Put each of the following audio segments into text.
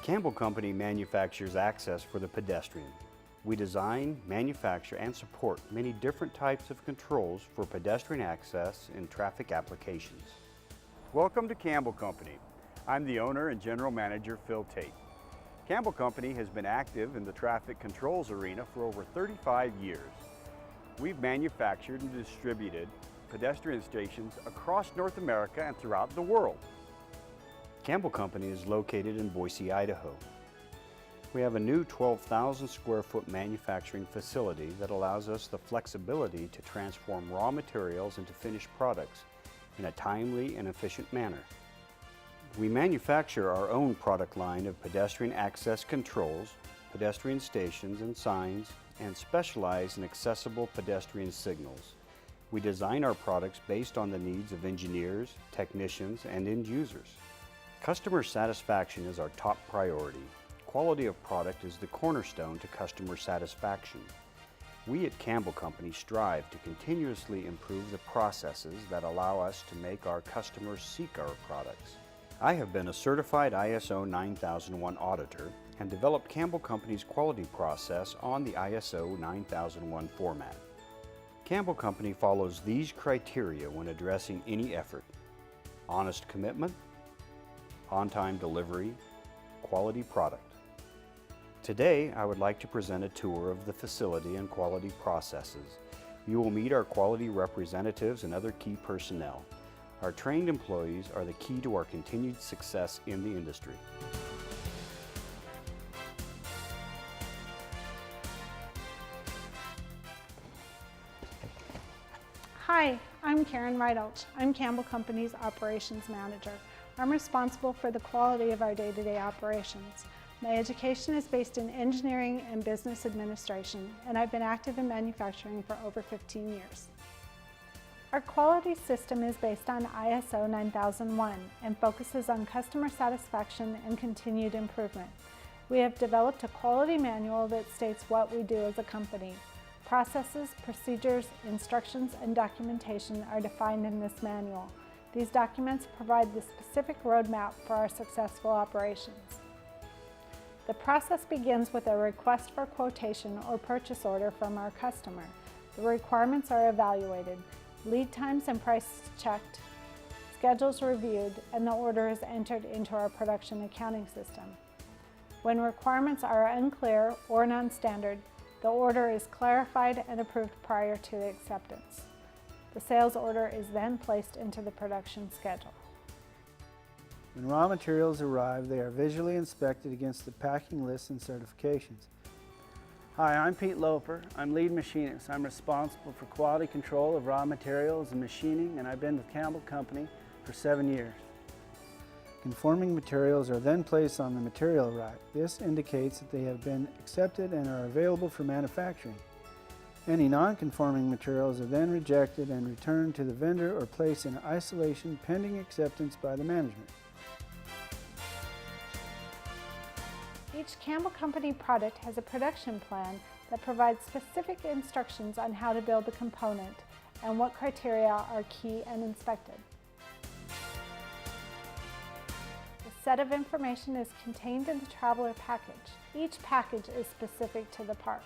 Campbell Company manufactures access for the pedestrian. We design, manufacture, and support many different types of controls for pedestrian access in traffic applications. Welcome to Campbell Company. I'm the owner and general manager, Phil Tate. Campbell Company has been active in the traffic controls arena for over 35 years. We've manufactured and distributed pedestrian stations across North America and throughout the world. Campbell Company is located in Boise, Idaho. We have a new 12,000 square foot manufacturing facility that allows us the flexibility to transform raw materials into finished products in a timely and efficient manner. We manufacture our own product line of pedestrian access controls, pedestrian stations and signs, and specialize in accessible pedestrian signals. We design our products based on the needs of engineers, technicians, and end users. Customer satisfaction is our top priority. Quality of product is the cornerstone to customer satisfaction. We at Campbell Company strive to continuously improve the processes that allow us to make our customers seek our products. I have been a certified ISO 9001 auditor and developed Campbell Company's quality process on the ISO 9001 format. Campbell Company follows these criteria when addressing any effort: honest commitment, on-time delivery, quality product. Today, I would like to present a tour of the facility and quality processes. You will meet our quality representatives and other key personnel. Our trained employees are the key to our continued success in the industry. Hi, I'm Karen Reidolch. I'm Campbell Company's Operations Manager. I'm responsible for the quality of our day-to-day operations. My education is based in engineering and business administration, and I've been active in manufacturing for over 15 years. Our quality system is based on ISO 9001 and focuses on customer satisfaction and continued improvement. We have developed a quality manual that states what we do as a company. Processes, procedures, instructions, and documentation are defined in this manual. These documents provide the specific roadmap for our successful operations. The process begins with a request for quotation or purchase order from our customer. The requirements are evaluated, lead times and prices checked, schedules reviewed, and the order is entered into our production accounting system. When requirements are unclear or non-standard, the order is clarified and approved prior to the acceptance. The sales order is then placed into the production schedule. When raw materials arrive, they are visually inspected against the packing lists and certifications. Hi, I'm Pete Loper. I'm lead machinist. I'm responsible for quality control of raw materials and machining, and I've been with Campbell Company for 7 years. Conforming materials are then placed on the material rack. This indicates that they have been accepted and are available for manufacturing. Any non-conforming materials are then rejected and returned to the vendor or placed in isolation pending acceptance by the management. Each Campbell Company product has a production plan that provides specific instructions on how to build the component and what criteria are key and inspected. The set of information is contained in the traveler package. Each package is specific to the part.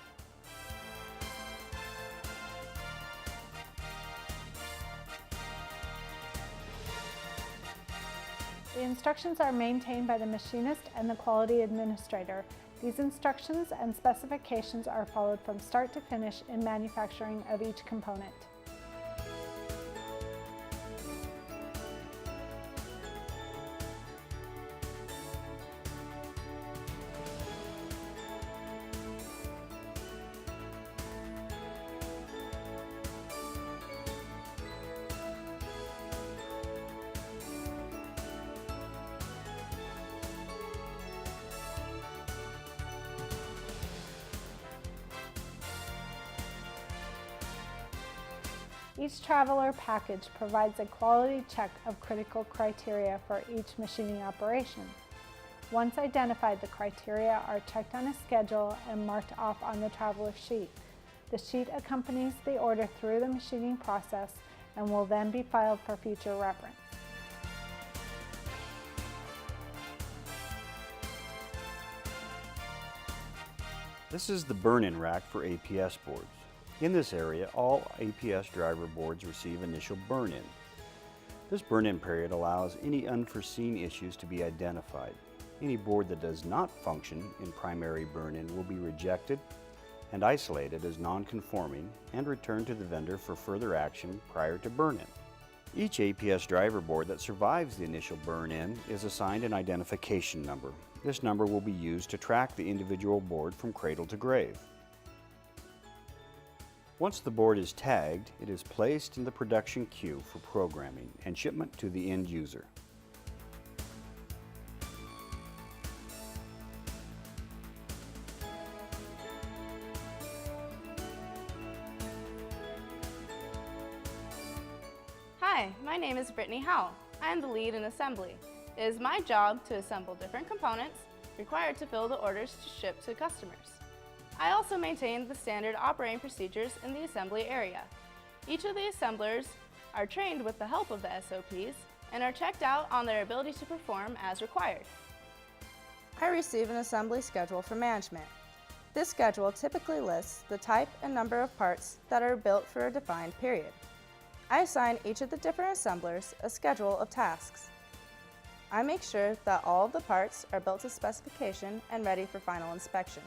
The instructions are maintained by the machinist and the quality administrator. These instructions and specifications are followed from start to finish in manufacturing of each component. Each traveler package provides a quality check of critical criteria for each machining operation. Once identified, the criteria are checked on a schedule and marked off on the traveler sheet. The sheet accompanies the order through the machining process and will then be filed for future reference. This is the burn-in rack for APS boards. In this area, all APS driver boards receive initial burn-in. This burn-in period allows any unforeseen issues to be identified. Any board that does not function in primary burn-in will be rejected and isolated as non-conforming and returned to the vendor for further action prior to burn-in. Each APS driver board that survives the initial burn-in is assigned an identification number. This number will be used to track the individual board from cradle to grave. Once the board is tagged, it is placed in the production queue for programming and shipment to the end user. Hi, my name is Brittany Howell. I am the lead in assembly. It is my job to assemble different components required to fill the orders to ship to customers. I also maintain the standard operating procedures in the assembly area. Each of the assemblers are trained with the help of the SOPs and are checked out on their ability to perform as required. I receive an assembly schedule from management. This schedule typically lists the type and number of parts that are built for a defined period. I assign each of the different assemblers a schedule of tasks. I make sure that all of the parts are built to specification and ready for final inspection.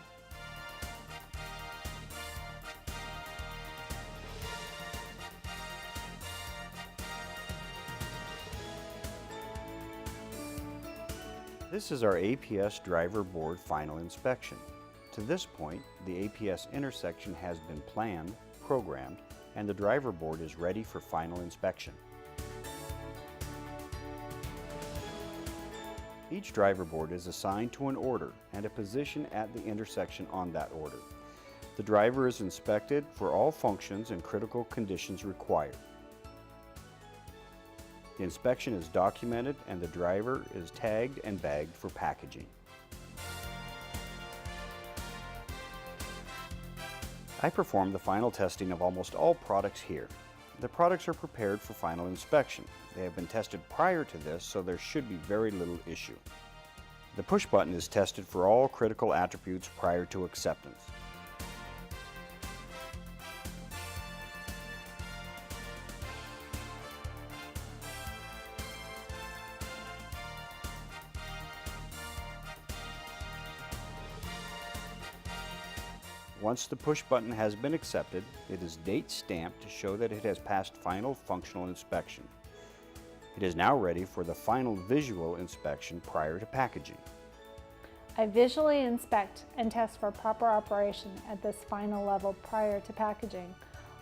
This is our APS driver board final inspection. To this point, the APS intersection has been planned, programmed, and the driver board is ready for final inspection. Each driver board is assigned to an order and a position at the intersection on that order. The driver is inspected for all functions and critical conditions required. The inspection is documented and the driver is tagged and bagged for packaging. I perform the final testing of almost all products here. The products are prepared for final inspection. They have been tested prior to this, so there should be very little issue. The push button is tested for all critical attributes prior to acceptance. Once the push button has been accepted, it is date stamped to show that it has passed final functional inspection. It is now ready for the final visual inspection prior to packaging. I visually inspect and test for proper operation at this final level prior to packaging.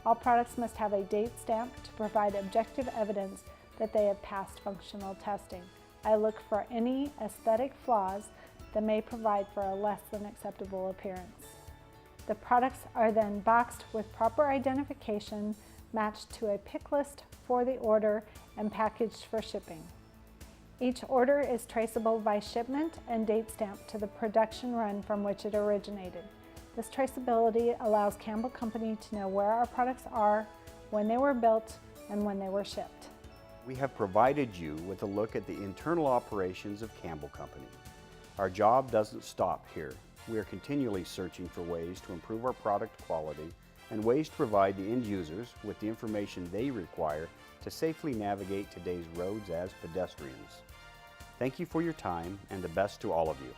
All products must have a date stamp to provide objective evidence that they have passed functional testing. I look for any aesthetic flaws that may provide for a less than acceptable appearance. The products are then boxed with proper identification matched to a pick list for the order and packaged for shipping. Each order is traceable by shipment and date stamp to the production run from which it originated. This traceability allows Campbell Company to know where our products are, when they were built, and when they were shipped. We have provided you with a look at the internal operations of Campbell Company. Our job doesn't stop here. We are continually searching for ways to improve our product quality and ways to provide the end users with the information they require to safely navigate today's roads as pedestrians. Thank you for your time and the best to all of you.